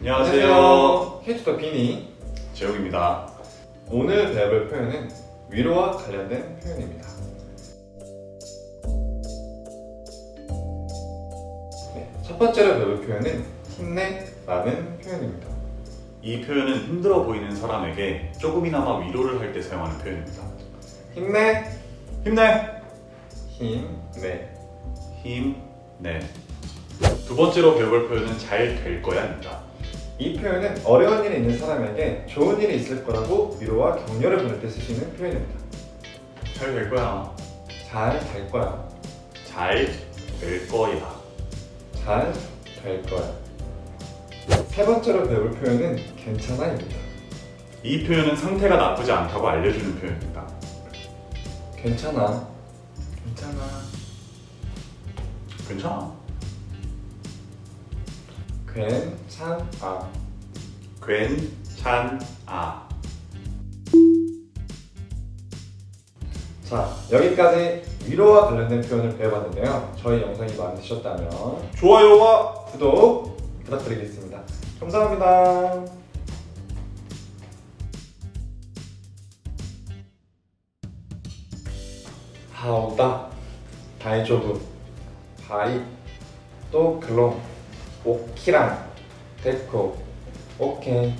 안녕하세요. 히투더 비니. 재욱입니다. 오늘 배워볼 표현은 위로와 관련된 표현입니다. 첫 번째로 배워볼 표현은 힘내라는 표현입니다. 이 표현은 힘들어 보이는 사람에게 조금이나마 위로를 할 때 사용하는 표현입니다. 힘내, 힘내! 힘내. 힘내. 두 번째로 배워볼 표현은 잘 될 거야입니다. 이 표현은 어려운 일이 있는 사람에게 좋은 일이 있을 거라고 위로와 격려를 보낼 때 쓰시는 표현입니다. 잘 될 거야. 잘 될 거야. 잘 될 거야. 잘 될 거야. 세 번째로 배울 표현은 괜찮아입니다. 이 표현은 상태가 나쁘지 않다고 알려주는 표현입니다. 괜찮아. 괜찮아. 괜찮아. 괜찮아. 괜찮아. 자, 여기까지 위로와 관련된 표현을 배워봤는데요. 저희 영상이 마음에 드셨다면 좋아요와 구독 부탁드리겠습니다. 감사합니다. 하오다, 다이조부, 바이, 또 글롱, 오키랑, 데코, 오케이.